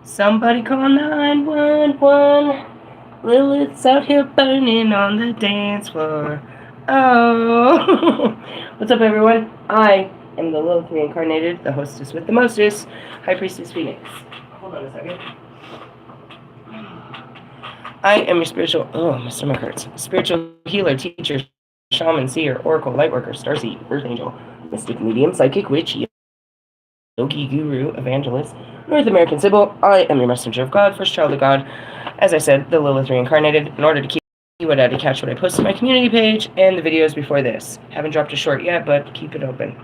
Somebody call 911. Lilith's out here burning on the dance floor. Oh. What's up, everyone? I am the Lilith reincarnated, the hostess with the mostest, High Priestess Phoenix. Hold on a second. I am your spiritual, my stomach hurts. Spiritual healer, teacher, shaman, seer, oracle, lightworker, starseed, earth angel, mystic medium, psychic witch, yogi, guru, evangelist, North American Sybil. I am your messenger of God, first child of God. As I said, the Lilith reincarnated. In order to keep what I had to catch what I post on my community page and the videos before this. Haven't dropped a short yet, but keep it open.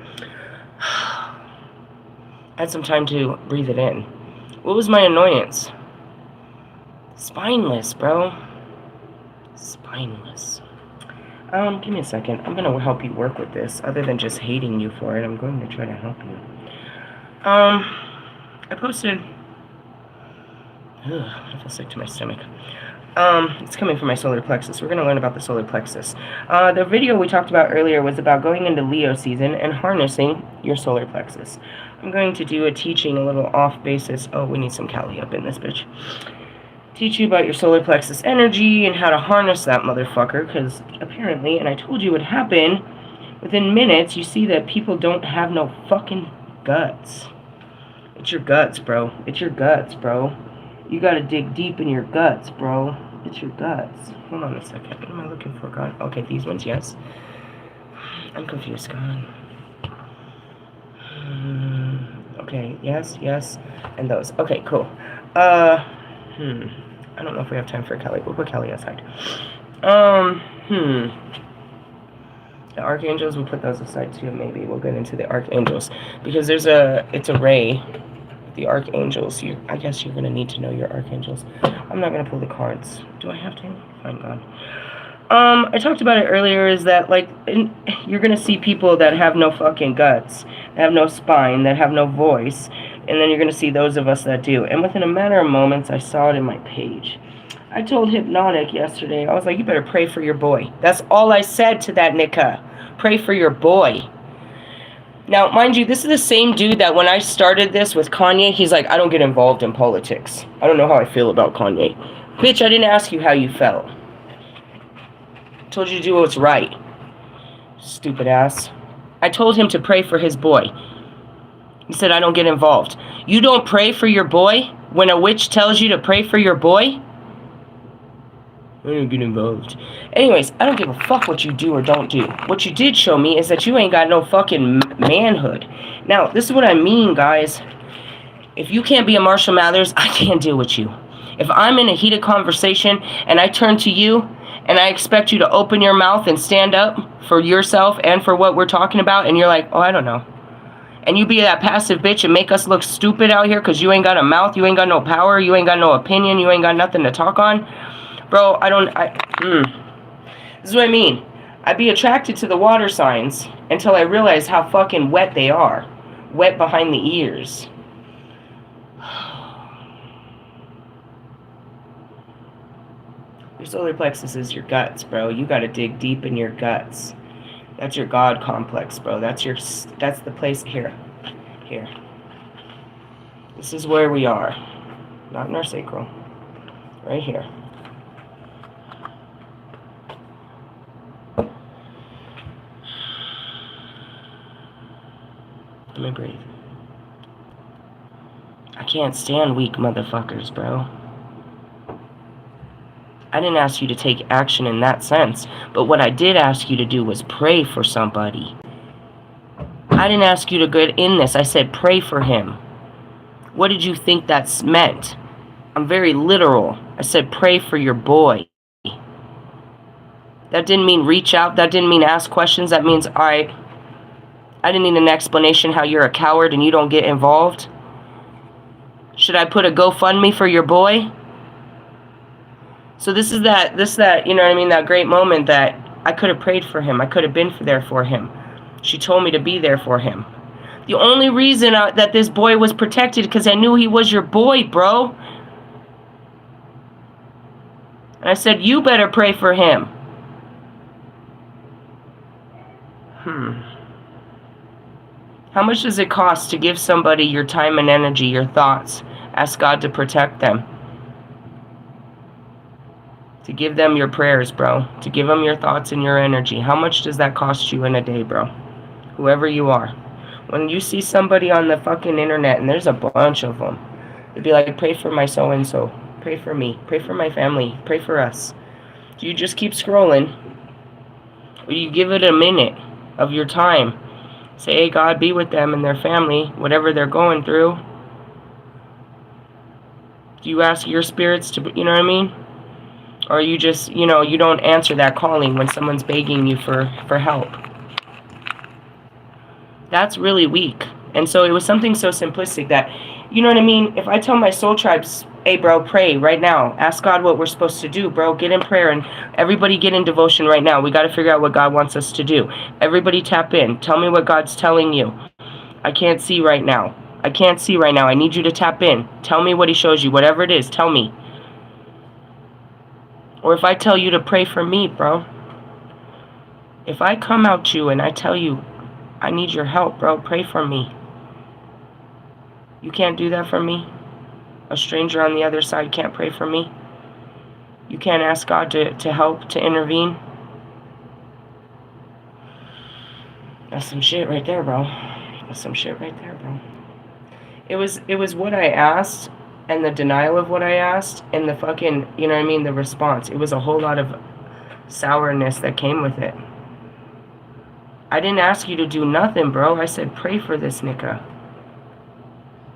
Had some time to breathe it in. What was my annoyance? Spineless, bro. Spineless. Give me a second. I'm gonna help you work with this. Other than just hating you for it, I'm going to try to help you. I posted. I feel sick to my stomach. It's coming from my solar plexus. We're going to learn about the solar plexus. The video we talked about earlier was about going into Leo season and harnessing your solar plexus. I'm going to do a teaching a little off basis. Oh, we need some Cali up in this bitch. Teach you about your solar plexus energy and how to harness that motherfucker, because apparently, and I told you what happened, within minutes you see that people don't have no fucking guts. It's your guts, bro. It's your guts, bro. You gotta dig deep in your guts, bro. It's your guts. Hold on a second. What am I looking for, God? Okay, these ones, yes. I'm confused, God. Okay, yes, and those. Okay, cool. I don't know if we have time for Kelly. We'll put Kelly aside. The archangels, we'll put those aside too, maybe. We'll get into the archangels. Because it's a ray. The archangels, I guess you're going to need to know your archangels. I'm not going to pull the cards. Do I have to? Fine, God. I talked about it earlier, is that, like, you're going to see people that have no fucking guts, that have no spine, that have no voice, and then you're going to see those of us that do. And within a matter of moments, I saw it in my page. I told Hypnotic yesterday, I was like, you better pray for your boy. That's all I said to that Nika. Pray for your boy. Now, mind you, this is the same dude that when I started this with Kanye, he's like, I don't get involved in politics. I don't know how I feel about Kanye. Bitch, I didn't ask you how you felt. I told you to do what's right. Stupid ass. I told him to pray for his boy. He said, I don't get involved. You don't pray for your boy when a witch tells you to pray for your boy? I don't get involved. Anyways, I don't give a fuck what you do or don't do. What you did show me is that you ain't got no fucking manhood. Now, this is what I mean, guys. If you can't be a Marshall Mathers, I can't deal with you. If I'm in a heated conversation and I turn to you and I expect you to open your mouth and stand up for yourself and for what we're talking about, and you're like, oh, I don't know. And you be that passive bitch and make us look stupid out here because you ain't got a mouth, you ain't got no power, you ain't got no opinion, you ain't got nothing to talk on. Bro, this is what I mean. I'd be attracted to the water signs until I realize how fucking wet they are. Wet behind the ears. Your solar plexus is your guts, bro. You gotta dig deep in your guts. That's your God complex, bro. That's the place here. Here. This is where we are. Not in our sacral. Right here. Let me breathe. I can't stand weak motherfuckers, bro. I didn't ask you to take action in that sense, but what I did ask you to do was pray for somebody. I didn't ask you to get in this. I said pray for him. What did you think that's meant? I'm very literal. I said pray for your boy. That didn't mean reach out. That didn't mean ask questions. That means, all right, I didn't need an explanation how you're a coward and you don't get involved. Should I put a GoFundMe for your boy? So this is that, you know what I mean, that great moment that I could have prayed for him. I could have been there for him. She told me to be there for him. The only reason that this boy was protected because I knew he was your boy, bro. And I said, you better pray for him. How much does it cost to give somebody your time and energy, your thoughts, Ask God to protect them. To give them your prayers, bro. To give them your thoughts and your energy. How much does that cost you in a day, bro? Whoever you are. When you see somebody on the fucking internet, and there's a bunch of them, it'd be like, pray for my so-and-so. Pray for me. Pray for my family. Pray for us. Do you just keep scrolling? Or you give it a minute of your time? Say, hey, God, be with them and their family, whatever they're going through. Do you ask your spirits to, you know what I mean? Or you just, you know, you don't answer that calling when someone's begging you for help. That's really weak. And so it was something so simplistic that, you know what I mean? If I tell my soul tribes, hey, bro, pray right now. Ask God what we're supposed to do, bro. Get in prayer and everybody get in devotion right now. We got to figure out what God wants us to do. Everybody tap in. Tell me what God's telling you. I can't see right now. I can't see right now. I need you to tap in. Tell me what he shows you. Whatever it is, tell me. Or if I tell you to pray for me, bro. If I come out to you and I tell you, I need your help, bro, pray for me. You can't do that for me? A stranger on the other side can't pray for me? You can't ask God to help, to intervene? That's some shit right there, bro. That's some shit right there, bro. It was what I asked, and the denial of what I asked, and the fucking, you know what I mean, the response. It was a whole lot of sourness that came with it. I didn't ask you to do nothing, bro. I said, pray for this nigga.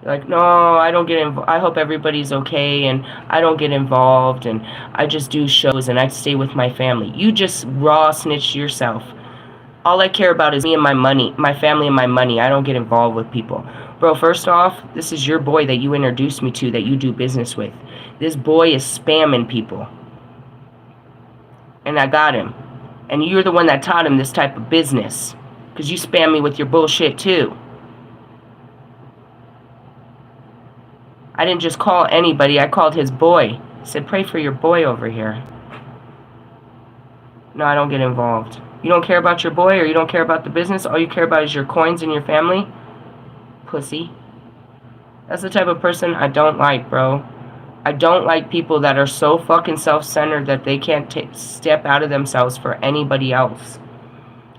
Like, no, I don't get involved. I hope everybody's okay, and I don't get involved, and I just do shows, and I stay with my family. You just raw snitched yourself. All I care about is me and my money, my family and my money. I don't get involved with people. Bro, first off, this is your boy that you introduced me to, that you do business with. This boy is spamming people. And I got him. And you're the one that taught him this type of business. Because you spam me with your bullshit too. I didn't just call anybody. I called his boy. I said, pray for your boy over here. No, I don't get involved. You don't care about your boy, or you don't care about the business? All you care about is your coins and your family? Pussy. That's the type of person I don't like, bro. I don't like people that are so fucking self-centered that they can't step out of themselves for anybody else.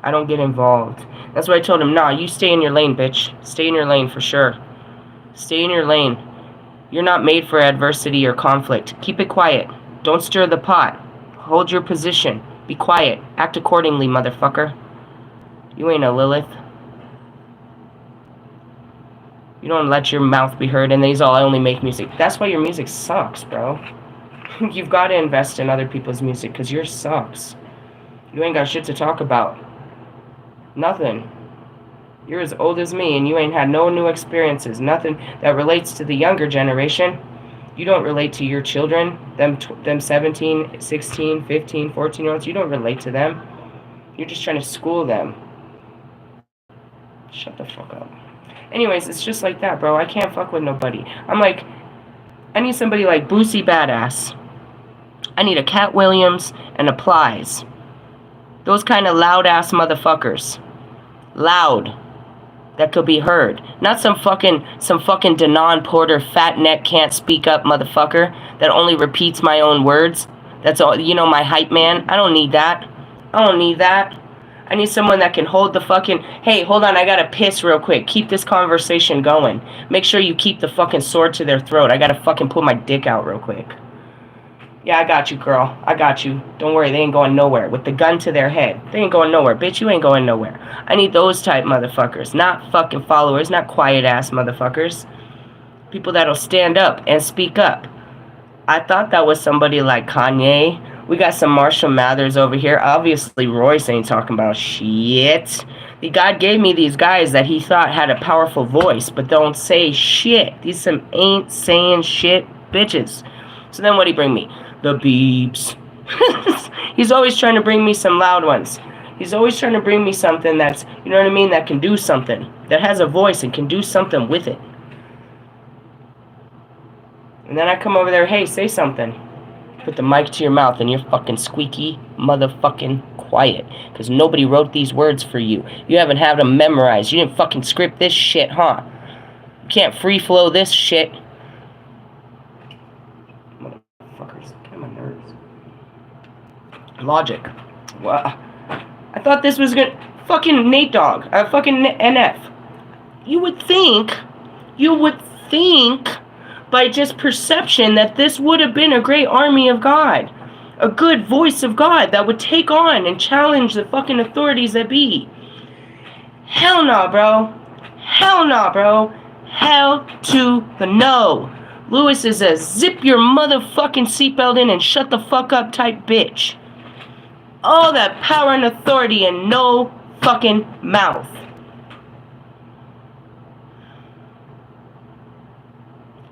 I don't get involved. That's why I told him, nah, you stay in your lane, bitch. Stay in your lane for sure. Stay in your lane. You're not made for adversity or conflict. Keep it quiet. Don't stir the pot. Hold your position. Be quiet. Act accordingly, motherfucker. You ain't a Lilith. You don't let your mouth be heard, and these all, I only make music. That's why your music sucks, bro. You've got to invest in other people's music, because yours sucks. You ain't got shit to talk about. Nothing. You're as old as me, and you ain't had no new experiences. Nothing that relates to the younger generation. You don't relate to your children, them 17, 16, 15, 14-year-olds. You don't relate to them. You're just trying to school them. Shut the fuck up. Anyways, it's just like that, bro. I can't fuck with nobody. I'm like, I need somebody like Boosie Badass. I need a Cat Williams and a Plies. Those kind of loud-ass motherfuckers. Loud. That could be heard. Not some fucking Denon Porter fat neck can't speak up motherfucker that only repeats my own words. That's all, you know, my hype man. I don't need that. I don't need that. I need someone that can hold the fucking, hey, hold on, I gotta piss real quick. Keep this conversation going. Make sure you keep the fucking sword to their throat. I gotta fucking pull my dick out real quick. Yeah, I got you, girl. I got you. Don't worry, they ain't going nowhere. With the gun to their head. They ain't going nowhere. Bitch, you ain't going nowhere. I need those type motherfuckers. Not fucking followers. Not quiet-ass motherfuckers. People that'll stand up and speak up. I thought that was somebody like Kanye. We got some Marshall Mathers over here. Obviously, Royce ain't talking about shit. The God gave me these guys that he thought had a powerful voice, but don't say shit. These some ain't saying shit bitches. So then what'd he bring me? The beeps. He's always trying to bring me some loud ones. He's always trying to bring me something that's, you know what I mean, that can do something. That has a voice and can do something with it. And then I come over there, hey, say something. Put the mic to your mouth and you're fucking squeaky motherfucking quiet. Because nobody wrote these words for you. You haven't had them memorized. You didn't fucking script this shit, huh? You can't free flow this shit. Logic. Well, I thought this was gonna... Fucking Nate Dogg. Fucking NF. You would think, by just perception, that this would have been a great army of God. A good voice of God that would take on and challenge the fucking authorities that be. Hell nah, bro. Hell nah, bro. Hell to the no. Lewis is a zip your motherfucking seatbelt in and shut the fuck up type bitch. All that power and authority and no fucking mouth.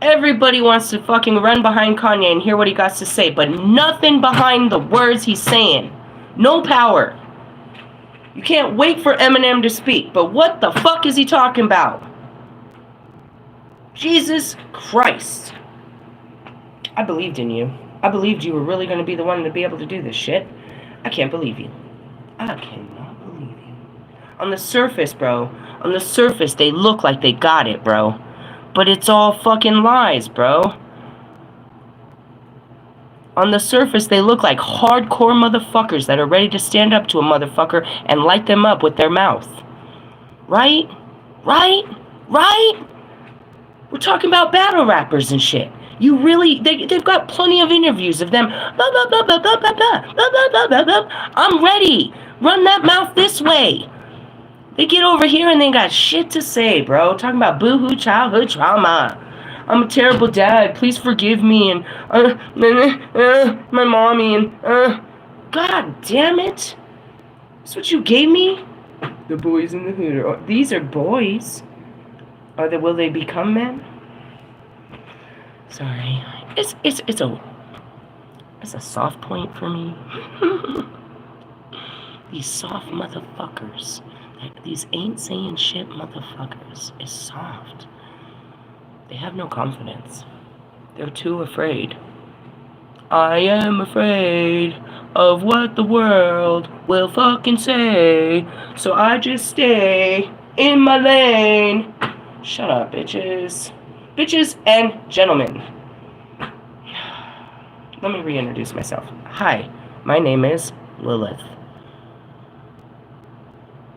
Everybody wants to fucking run behind Kanye and hear what he got to say, but nothing behind the words he's saying. No power. You can't wait for Eminem to speak, but what the fuck is he talking about? Jesus Christ. I believed in you. I believed you were really going to be the one to be able to do this shit. I can't believe you. I cannot believe you. On the surface, bro. On the surface, they look like they got it, bro. But it's all fucking lies, bro. On the surface, they look like hardcore motherfuckers that are ready to stand up to a motherfucker and light them up with their mouth. Right? Right? Right? We're talking about battle rappers and shit. You really... They've got plenty of interviews of them. I'm ready. Run that mouth this way. They get over here and they got shit to say, bro. Talking about boohoo childhood trauma. I'm a terrible dad. Please forgive me. And my mommy and God damn it. That's what you gave me? The boys in the hood. These are boys. Will they become men? Sorry. It's a soft point for me. These soft motherfuckers. These ain't saying shit motherfuckers is soft. They have no confidence. They're too afraid. I am afraid of what the world will fucking say, so I just stay in my lane. Shut up, bitches. Bitches and gentlemen. Let me reintroduce myself. Hi, my name is Lilith.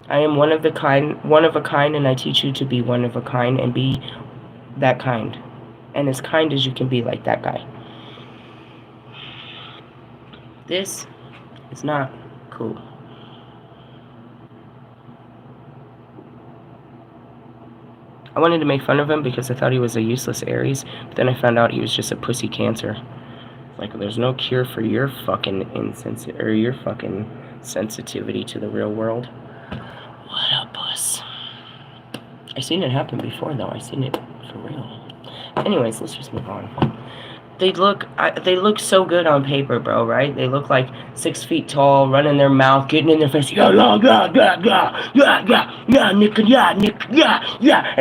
I am one of a kind, and I teach you to be one of a kind and be that kind. And as kind as you can be like that guy. This is not cool. I wanted to make fun of him because I thought he was a useless Aries, but then I found out he was just a pussy Cancer. Like, there's no cure for your fucking your fucking sensitivity to the real world. What up, puss? I seen it happen before, though. I seen it for real. Anyways, let's just move on. They look so good on paper, bro, right? They look like 6 feet tall, running their mouth, getting in their face, yeah, and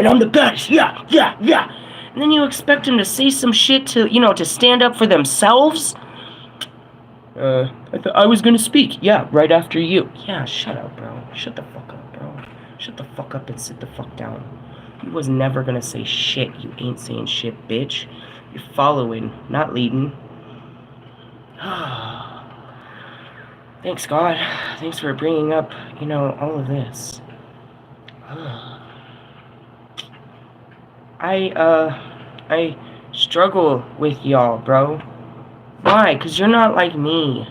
I'm the best, yeah. And then you expect them to say some shit to stand up for themselves? I was gonna speak, yeah, right after you. Yeah, shut up, bro. Shut the fuck up, bro. Shut the fuck up and sit the fuck down. You was never gonna say shit, you ain't saying shit, bitch. You're following, not leading. Thanks, God. Thanks for bringing up, all of this. I struggle with y'all, bro. Why? Because you're not like me.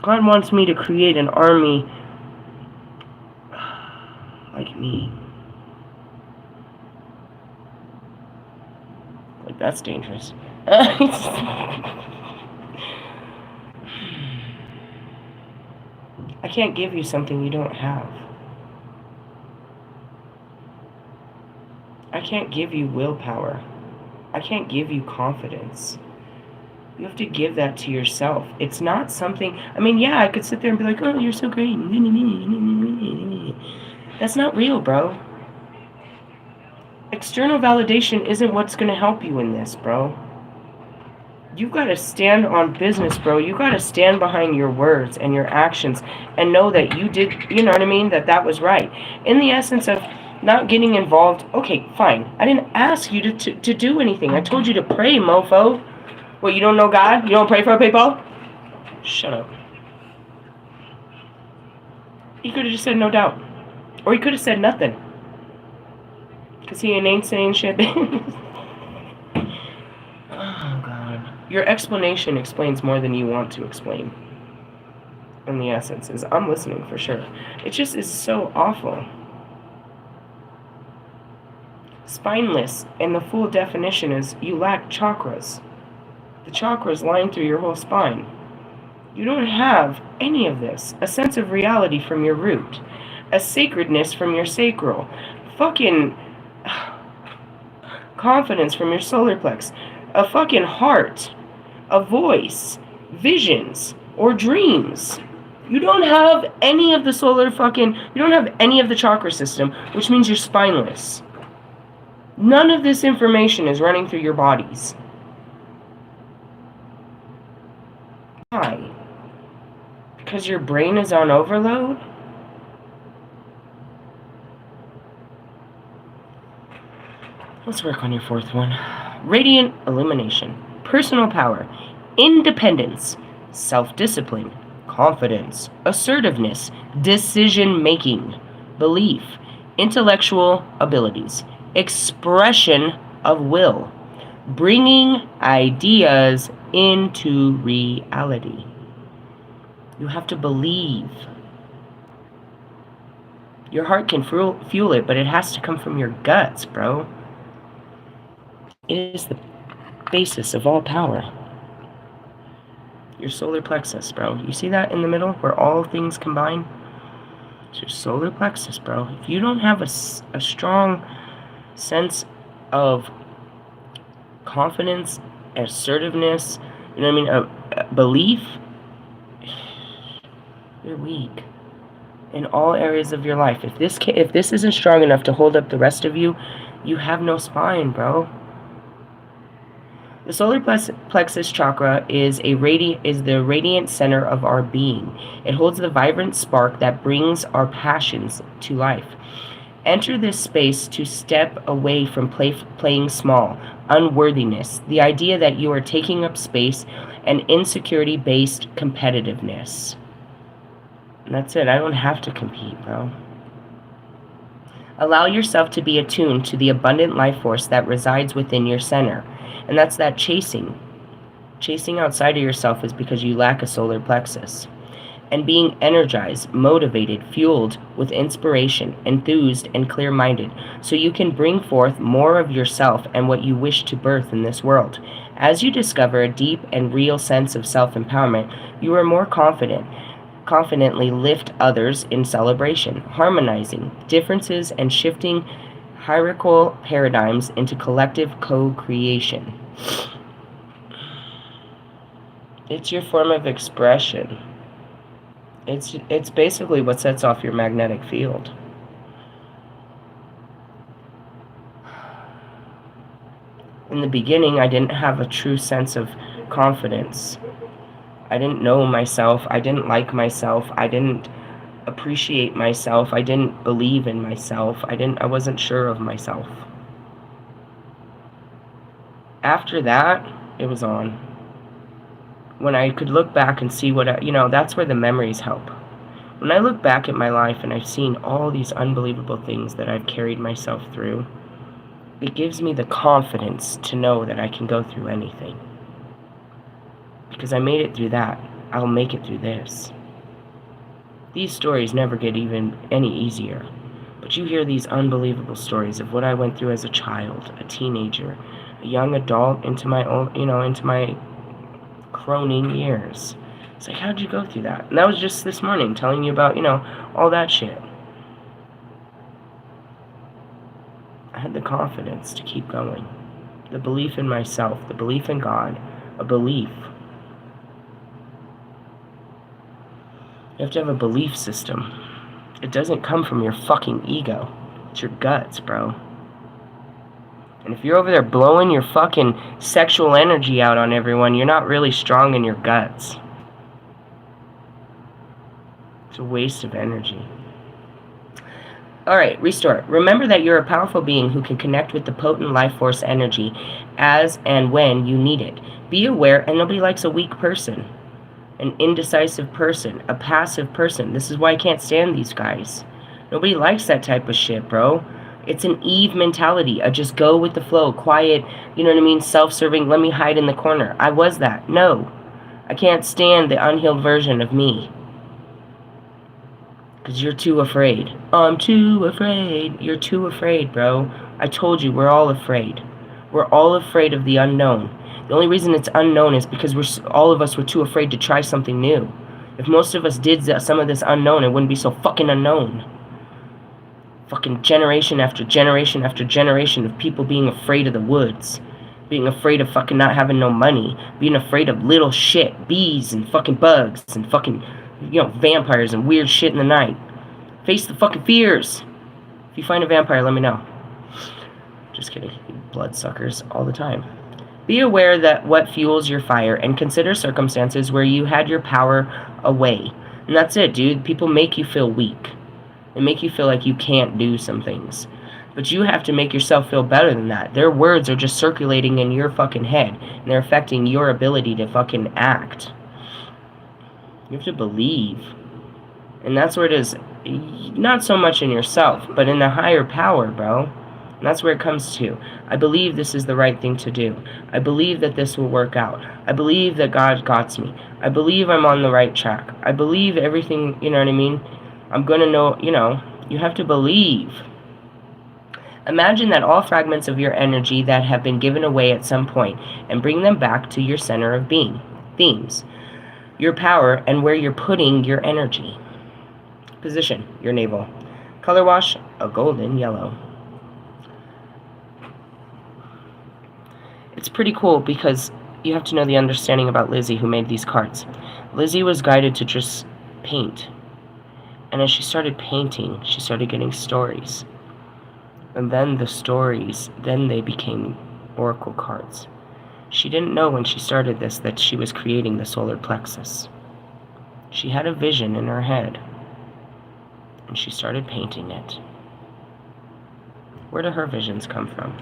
God wants me to create an army like me. Like, that's dangerous. I can't give you something you don't have. I can't give you willpower. I can't give you confidence. You have to give that to yourself. It's not something... I mean, yeah, I could sit there and be like, oh, you're so great. That's not real, bro. External validation isn't what's going to help you in this, bro. You got to stand on business, bro. You got to stand behind your words and your actions and know that you did, you know what I mean, that was right. In the essence of not getting involved, okay, fine. I didn't ask you to do anything. I told you to pray, mofo. What, you don't know God? You don't pray for people? Shut up. He could have just said no doubt. Or he could have said nothing. Because he ain't saying shit. Oh, God. Your explanation explains more than you want to explain. And the essence is, I'm listening for sure. It just is so awful. Spineless, and the full definition is you lack chakras. The chakras line through your whole spine. You don't have any of this. A sense of reality from your root. A sacredness from your sacral. Fucking confidence from your solar plex. A fucking heart. A voice. Visions. Or dreams. You don't have any of the solar fucking... You don't have any of the chakra system, which means you're spineless. None of this information is running through your bodies. Why? Because your brain is on overload? Let's work on your fourth one. Radiant illumination, personal power, independence, self-discipline, confidence, assertiveness, decision-making, belief, intellectual abilities, expression of will, bringing ideas into reality. You have to believe. Your heart can fuel it, but it has to come from your guts, bro. It is the basis of all power. Your solar plexus, bro. You see that in the middle where all things combine? It's your solar plexus, bro. If you don't have a strong sense of confidence, assertiveness, you know what I mean, belief, you're weak in all areas of your life. If this isn't strong enough to hold up the rest of you, you have no spine, bro. The solar plexus chakra is the radiant center of our being. It holds the vibrant spark that brings our passions to life. Enter this space to step away from playing small, unworthiness, the idea that you are taking up space, and insecurity-based competitiveness. And that's it. I don't have to compete, bro. Allow yourself to be attuned to the abundant life force that resides within your center. And that's that chasing. Chasing outside of yourself is because you lack a solar plexus. And being energized, motivated, fueled with inspiration, enthused, and clear-minded, so you can bring forth more of yourself and what you wish to birth in this world. As you discover a deep and real sense of self-empowerment, you are more confidently lift others in celebration, harmonizing differences and shifting hierarchical paradigms into collective co-creation. It's your form of expression. It's basically what sets off your magnetic field. In the beginning, I didn't have a true sense of confidence. I didn't know myself. I didn't like myself. I didn't appreciate myself. I didn't believe in myself. I wasn't sure of myself. After that, it was on. When I could look back and see that's where the memories help. When I look back at my life and I've seen all these unbelievable things that I've carried myself through, it gives me the confidence to know that I can go through anything. Because I made it through that, I'll make it through this. These stories never get even any easier. But you hear these unbelievable stories of what I went through as a child, a teenager, a young adult, into my croning years. It's like, how'd you go through that? And that was just this morning, telling you about, all that shit. I had the confidence to keep going. The belief in myself, the belief in God, a belief. You have to have a belief system. It doesn't come from your fucking ego. It's your guts, bro. And if you're over there blowing your fucking sexual energy out on everyone, you're not really strong in your guts. It's a waste of energy. Alright, restore. Remember that you're a powerful being who can connect with the potent life force energy as and when you need it. Be aware, and nobody likes a weak person. an indecisive person, a passive person. This is why I can't stand these guys. Nobody likes that type of shit, bro. It's an Eve mentality, a just go with the flow, quiet, you know what I mean, self-serving, let me hide in the corner. I was that. No. I can't stand the unhealed version of me. Because you're too afraid. I'm too afraid. You're too afraid, bro. I told you, we're all afraid. We're all afraid of the unknown. The only reason it's unknown is because all of us were too afraid to try something new. If most of us did some of this unknown, it wouldn't be so fucking unknown. Fucking generation after generation after generation of people being afraid of the woods. Being afraid of fucking not having no money. Being afraid of little shit. Bees and fucking bugs and fucking, you know, vampires and weird shit in the night. Face the fucking fears. If you find a vampire, let me know. Just kidding. Bloodsuckers all the time. Be aware that what fuels your fire and consider circumstances where you had your power away. And that's it, dude. People make you feel weak. They make you feel like you can't do some things. But you have to make yourself feel better than that. Their words are just circulating in your fucking head. And they're affecting your ability to fucking act. You have to believe. And that's where it is. Not so much in yourself, but in the higher power, bro. And that's where it comes to. I believe this is the right thing to do. I believe that this will work out. I believe that God got me. I believe I'm on the right track. I believe everything, you know what I mean? I'm going to know, you know, you have to believe. Imagine that all fragments of your energy that have been given away at some point and bring them back to your center of being. Themes. Your power and where you're putting your energy. Position, your navel. Color wash, a golden yellow. It's pretty cool because you have to know the understanding about Lizzie who made these cards. Lizzie was guided to just paint. And as she started painting, she started getting stories. And then the stories, then they became oracle cards. She didn't know when she started this that she was creating the solar plexus. She had a vision in her head. And she started painting it. Where do her visions come from?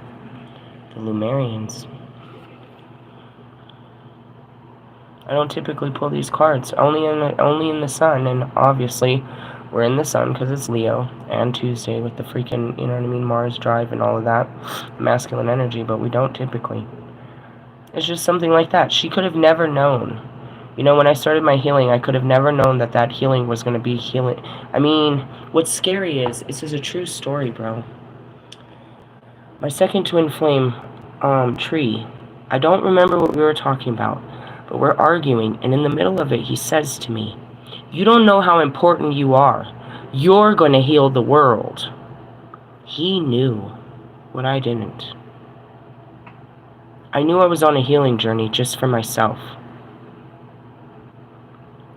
The Lumerians. I don't typically pull these cards, only in the sun, and obviously we're in the sun because it's Leo, and Tuesday with the freaking, you know what I mean, Mars drive and all of that, masculine energy, but we don't typically. It's just something like that. She could have never known. You know, when I started my healing, I could have never known that that healing was going to be healing. I mean, what's scary is, this is a true story, bro. My second twin flame tree, I don't remember what we were talking about, but we're arguing, and in the middle of it, he says to me, you don't know how important you are. You're going to heal the world. He knew what I didn't. I knew I was on a healing journey just for myself.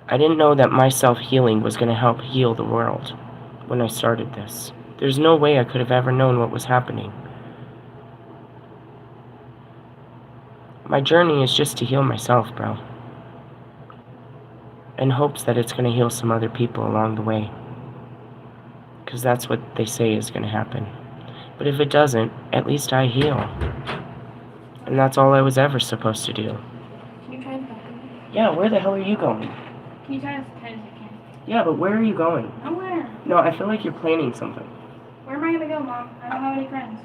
I didn't know that my self-healing was going to help heal the world when I started this. There's no way I could have ever known what was happening. My journey is just to heal myself, bro. In hopes that it's going to heal some other people along the way. Because that's what they say is going to happen. But if it doesn't, at least I heal. And that's all I was ever supposed to do. Can you try the balcony? Yeah, where the hell are you going? Can you try as tight as I can? Yeah, but where are you going? Nowhere. No, I feel like you're planning something. Where am I going to go, Mom? I don't have any friends.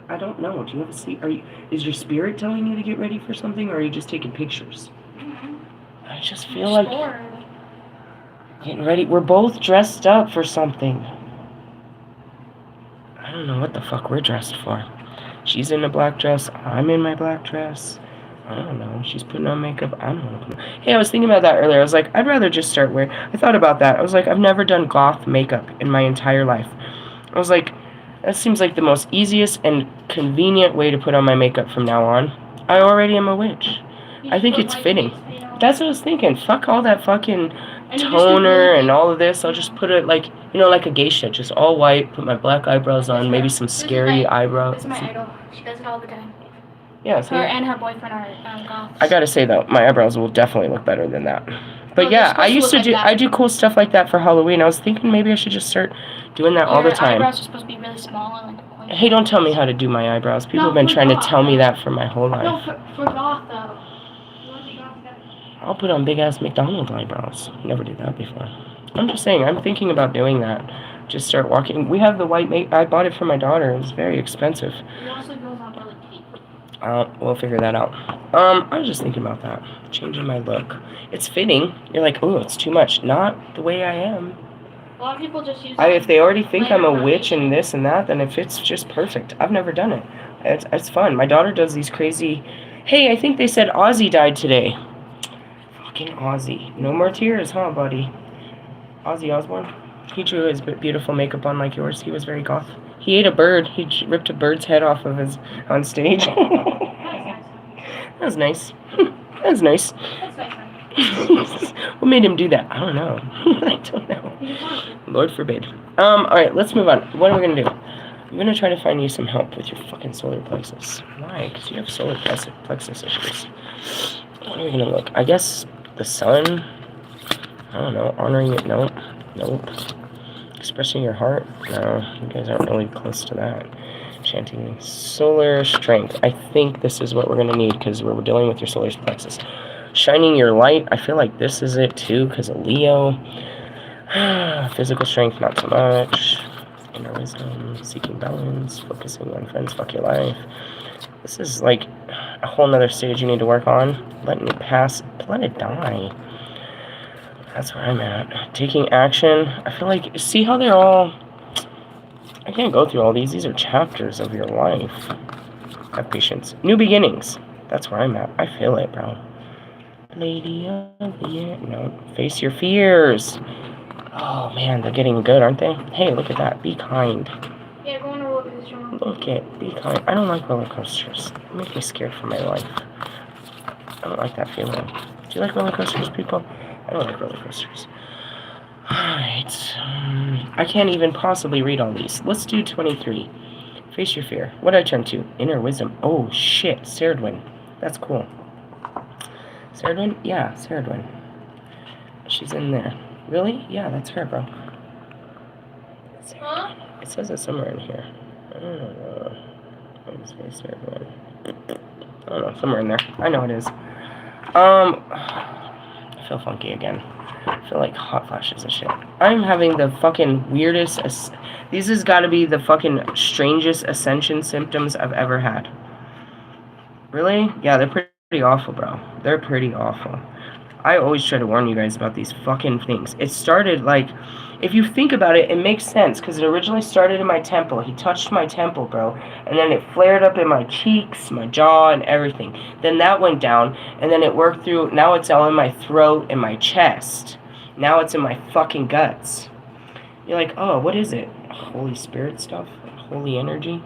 I don't know. Do you have a seat? Is your spirit telling you to get ready for something, or are you just taking pictures? I just feel like getting ready. We're both dressed up for something. I don't know what the fuck we're dressed for. She's in a black dress. I'm in my black dress. I don't know. She's putting on makeup. I don't know. Hey, I was thinking about that earlier. I was like, I'd rather just start wearing. I thought about that. I was like, I've never done goth makeup in my entire life. I was like, that seems like the most easiest and convenient way to put on my makeup from now on. I already am a witch. I think it's fitting. That's what I was thinking. Fuck all that fucking toner and all of this. I'll just put it like, you know, like a geisha. Just all white, put my black eyebrows on, maybe some scary eyebrows. This is my idol. She does it all the time. Yeah, so her and her boyfriend are goths. I gotta say though, my eyebrows will definitely look better than that. But yeah, I used to do, I do cool stuff like that for Halloween. I was thinking maybe I should just start doing that all the time. Your eyebrows are supposed to be really small and like pointy. Hey, don't tell me how to do my eyebrows. People have been trying to tell me that for my whole life. No, for goth though. You want to be goth, I'll put on big-ass McDonald's eyebrows. Never did that before. I'm just saying, I'm thinking about doing that. Just start walking. We have the white make. I bought it for my daughter. It's very expensive. It also goes on belly tape. We'll figure that out. I was just thinking about that. Changing my look. It's fitting. You're like, oh, it's too much. Not the way I am. A lot of people just use If they already think I'm a lighter witch foundation. and this and that, then it fits just perfect. I've never done it. It's fun. My daughter does these crazy... Hey, I think they said Ozzy died today. Fucking Ozzy. No more tears, huh, buddy? Ozzy Osbourne. He drew his beautiful makeup on like yours. He was very goth. He ate a bird. He ripped a bird's head off of his... on stage. That was nice. That was nice. That's nice. What made him do that? I don't know. I don't know. Lord forbid. Alright, let's move on. What are we gonna do? I'm gonna try to find you some help with your fucking solar plexus. Why? Because you have solar plexus issues. What are we gonna look? I guess the sun? I don't know. Honoring it? Nope. Nope. Expressing your heart? No. You guys aren't really close to that. Chanting solar strength. I think this is what we're gonna need because we're dealing with your solar plexus. Shining your light. I feel like this is it too because of Leo. Physical strength, not so much. Inner wisdom, seeking balance, focusing on friends, fuck your life. This is like a whole nother stage you need to work on. Letting it pass, let it die. That's where I'm at. Taking action. I feel like, see how they're all... I can't go through all these. These are chapters of your life. Have patience. New beginnings. That's where I'm at. I feel it, bro. Lady of the year. No. Face your fears. Oh, man. They're getting good, aren't they? Hey, look at that. Be kind. Yeah, go on a roller coaster. Look at. Be kind. I don't like roller coasters. They make me scared for my life. I don't like that feeling. Do you like roller coasters, people? I don't like roller coasters. Alright. I can't even possibly read all these. Let's do 23. Face your fear. What did I turn to? Inner wisdom. Oh, shit. Seerdwin. That's cool. Seerdwin? Yeah, Seerdwin. She's in there. Really? Yeah, that's her, bro. Huh? It says it somewhere in here. I don't know. Seerdwin. I don't know. Somewhere in there. I know it is. I feel funky again. I feel like hot flashes and shit. I'm having the fucking weirdest... These has got to be the fucking strangest ascension symptoms I've ever had. Really? Yeah, they're pretty awful, bro. They're pretty awful. I always try to warn you guys about these fucking things. It started like... If you think about it, it makes sense, because it originally started in my temple. He touched my temple, bro. And then it flared up in my cheeks, my jaw, and everything. Then that went down, and then it worked through... Now it's all in my throat and my chest. Now it's in my fucking guts. You're like, oh, what is it? Holy Spirit stuff? Holy energy?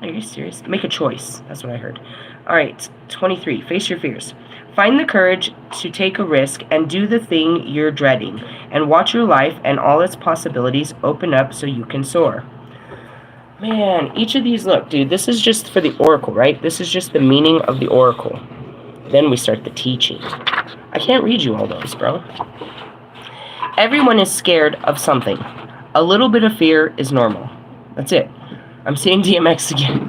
Are you serious? Make a choice. That's what I heard. Alright, 23. Face your fears. Find the courage to take a risk and do the thing you're dreading. And watch your life and all its possibilities open up so you can soar. Man, each of these, look, dude, this is just for the oracle, right? This is just the meaning of the oracle. Then we start the teaching. I can't read you all those, bro. Everyone is scared of something. A little bit of fear is normal. That's it. I'm seeing DMX again.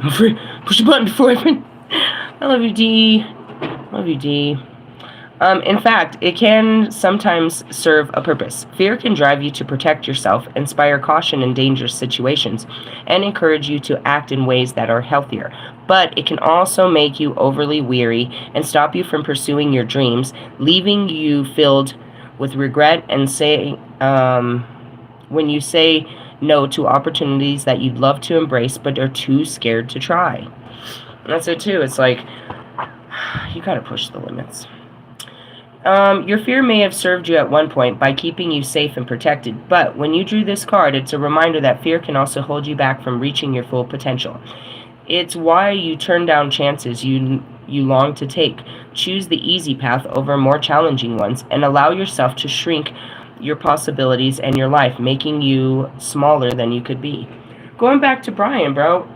Push the button before I love you, D. Love you, D. In fact, it can sometimes serve a purpose. Fear can drive you to protect yourself, inspire caution in dangerous situations, and encourage you to act in ways that are healthier. But it can also make you overly weary and stop you from pursuing your dreams, leaving you filled with regret and when you say no to opportunities that you'd love to embrace but are too scared to try. And that's it too. It's like, you gotta push the limits. Your fear may have served you at one point by keeping you safe and protected, but when you drew this card, it's a reminder that fear can also hold you back from reaching your full potential. It's why you turn down chances you long to take. Choose the easy path over more challenging ones, and allow yourself to shrink your possibilities and your life, making you smaller than you could be. Going back to Brian, bro,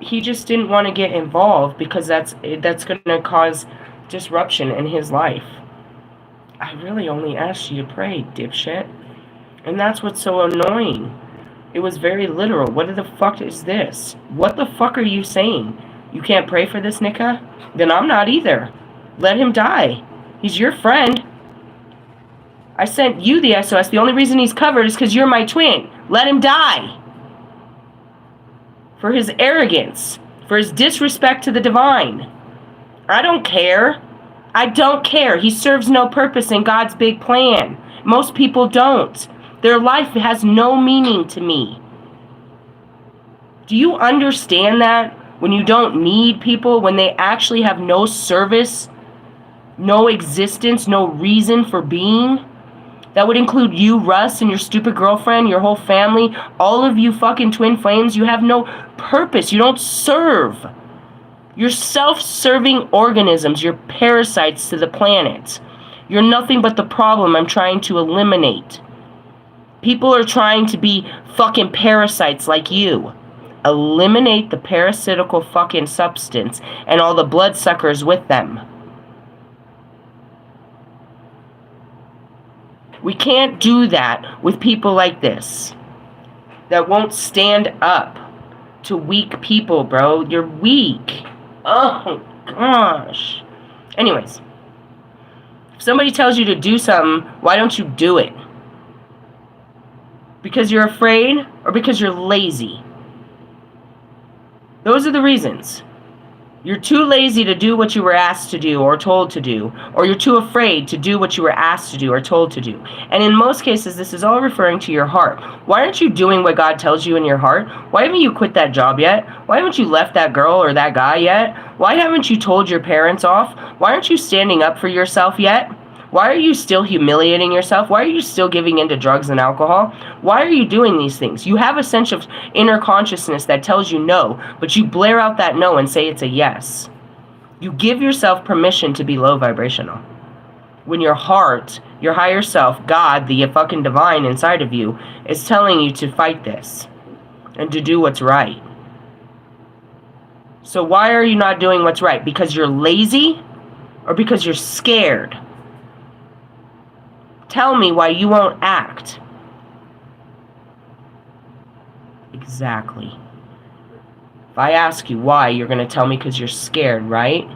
he just didn't want to get involved because that's going to cause disruption in his life. I really only asked you to pray, dipshit. And that's what's so annoying. It was very literal. What the fuck is this? What the fuck are you saying? You can't pray for this Nika? Then I'm not either. Let him die. He's your friend. I sent you the SOS. The only reason he's covered is because you're my twin. Let him die. For his arrogance. For his disrespect to the divine. I don't care. I don't care. He serves no purpose in God's big plan. Most people don't. Their life has no meaning to me. Do you understand that? When you don't need people, when they actually have no service, no existence, no reason for being? That would include you, Russ, and your stupid girlfriend, your whole family, all of you fucking twin flames. You have no purpose. You don't serve. You're self-serving organisms. You're parasites to the planet. You're nothing but the problem I'm trying to eliminate. People are trying to be fucking parasites like you. Eliminate the parasitical fucking substance and all the bloodsuckers with them. We can't do that with people like this that won't stand up to weak people, bro. You're weak. Oh, gosh. Anyways, if somebody tells you to do something, why don't you do it? Because you're afraid or because you're lazy? Those are the reasons. You're too lazy to do what you were asked to do or told to do, or you're too afraid to do what you were asked to do or told to do. And in most cases, this is all referring to your heart. Why aren't you doing what God tells you in your heart? Why haven't you quit that job yet? Why haven't you left that girl or that guy yet? Why haven't you told your parents off? Why aren't you standing up for yourself yet? Why are you still humiliating yourself? Why are you still giving into drugs and alcohol? Why are you doing these things? You have a sense of inner consciousness that tells you no, but you blare out that no and say it's a yes. You give yourself permission to be low vibrational. When your heart, your higher self, God, the fucking divine inside of you, is telling you to fight this and to do what's right. So why are you not doing what's right? Because you're lazy or because you're scared? Tell me why you won't act. Exactly. If I ask you why, you're going to tell me because you're scared, right?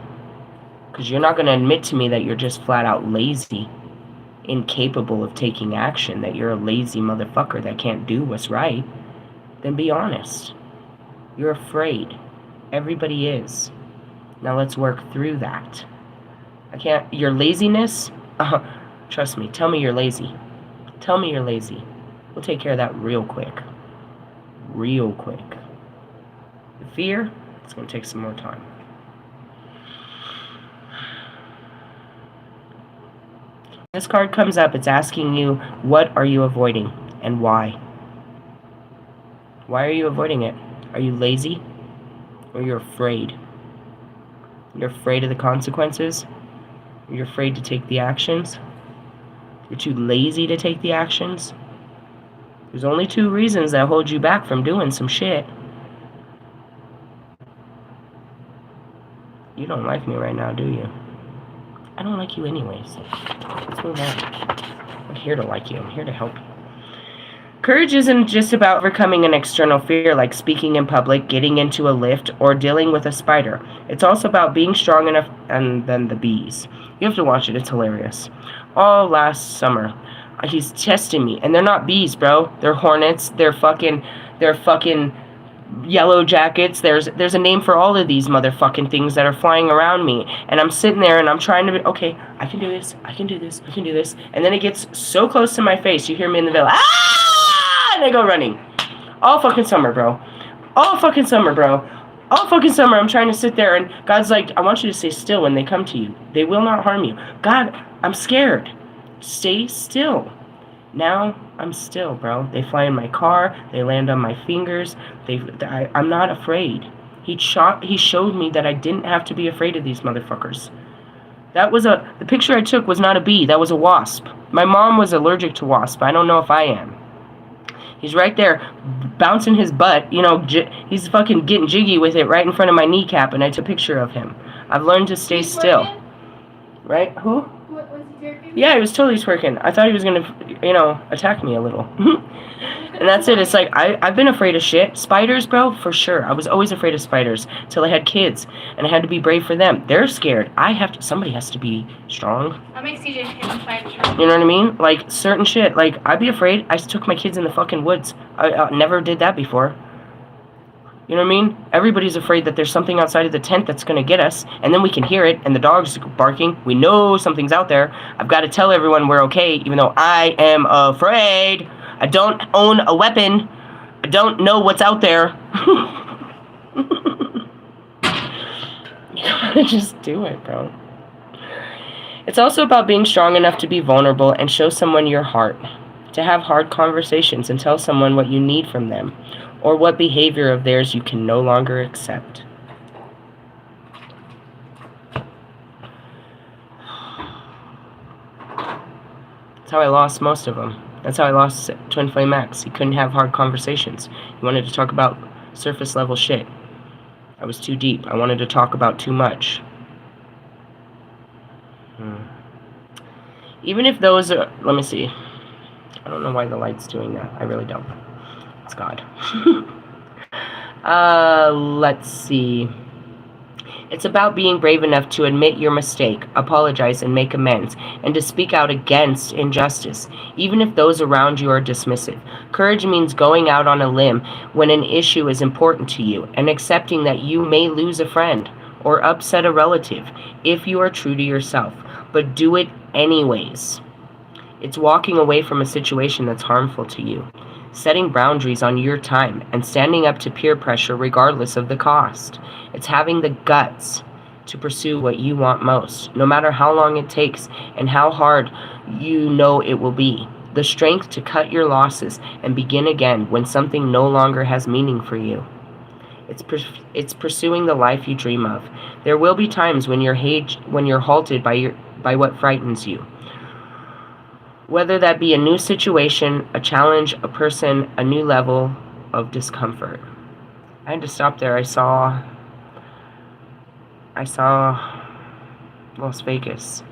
Because you're not going to admit to me that you're just flat out lazy, incapable of taking action, that you're a lazy motherfucker that can't do what's right. Then be honest. You're afraid. Everybody is. Now let's work through that. Your laziness? Trust me, tell me you're lazy. Tell me you're lazy. We'll take care of that real quick. Real quick. The fear, it's going to take some more time. This card comes up, it's asking you, what are you avoiding and why? Why are you avoiding it? Are you lazy or you're afraid? You're afraid of the consequences? You're afraid to take the actions? You're too lazy to take the actions? There's only two reasons that hold you back from doing some shit. You don't like me right now, do you? I don't like you anyways. Let's move on. I'm here to like you. I'm here to help you. Courage isn't just about overcoming an external fear like speaking in public, getting into a lift, or dealing with a spider. It's also about being strong enough, and then the bees. You have to watch it. It's hilarious. All last summer, he's testing me, and they're not bees, bro. They're hornets. They're fucking yellow jackets. There's a name for all of these motherfucking things that are flying around me, and I'm sitting there and I'm trying to be, okay, I can do this, I can do this, I can do this, and then it gets so close to my face, you hear me in the veil, ah, and I go running. All fucking summer, bro. All fucking summer, bro. All fucking summer, I'm trying to sit there, and God's like, I want you to stay still when they come to you. They will not harm you. God, I'm scared. Stay still. Now, I'm still, bro. They fly in my car. They land on my fingers. I'm not afraid. He showed me that I didn't have to be afraid of these motherfuckers. The picture I took was not a bee. That was a wasp. My mom was allergic to wasps. I don't know if I am. He's right there, bouncing his butt. You know, he's fucking getting jiggy with it right in front of my kneecap, and I took a picture of him. I've learned to stay still. Right? Who? Was he twerking? Yeah, he was totally twerking. I thought he was going to, attack me a little. And that's it. It's like, I've been afraid of shit. Spiders, bro, for sure. I was always afraid of spiders till I had kids. And I had to be brave for them. They're scared. Somebody has to be strong. That makes CJ scared of spiders. You know what I mean? Like, certain shit. Like, I'd be afraid. I took my kids in the fucking woods. I never did that before. You know what I mean? Everybody's afraid that there's something outside of the tent that's going to get us, and then we can hear it, and the dog's barking. We know something's out there. I've got to tell everyone we're okay, even though I am afraid. I don't own a weapon. I don't know what's out there. You gotta just do it, bro. It's also about being strong enough to be vulnerable and show someone your heart, to have hard conversations and tell someone what you need from them, or what behavior of theirs you can no longer accept. That's how I lost most of them. That's how I lost Twin Flame Max. He couldn't have hard conversations. He wanted to talk about surface level shit. I was too deep. I wanted to talk about too much. Even if those are... Let me see. I don't know why the light's doing that. I really don't. It's God. Let's see. It's about being brave enough to admit your mistake, apologize, and make amends, and to speak out against injustice, even if those around you are dismissive. Courage means going out on a limb when an issue is important to you, and accepting that you may lose a friend or upset a relative if you are true to yourself, but do it anyways. It's walking away from a situation that's harmful to you, setting boundaries on your time, and standing up to peer pressure regardless of the cost. It's having the guts to pursue what you want most, no matter how long it takes and how hard you know it will be. The strength to cut your losses and begin again when something no longer has meaning for you. It's pursuing the life you dream of. There will be times when you're halted by what frightens you. Whether that be a new situation, a challenge, a person, a new level of discomfort. I had to stop there. I saw Las Vegas.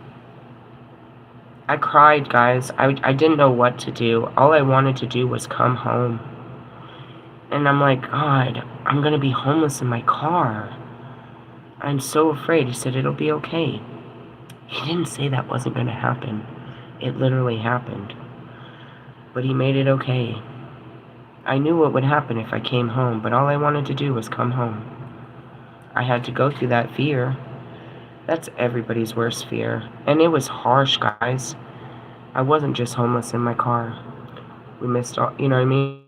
I cried, guys. I didn't know what to do. All I wanted to do was come home. And I'm like, God, I'm going to be homeless in my car. I'm so afraid. He said, it'll be okay. He didn't say that wasn't going to happen. It literally happened. But he made it okay. I knew what would happen if I came home, but all I wanted to do was come home. I had to go through that fear. That's everybody's worst fear. And it was harsh, guys. I wasn't just homeless in my car. We missed all, you know what I mean?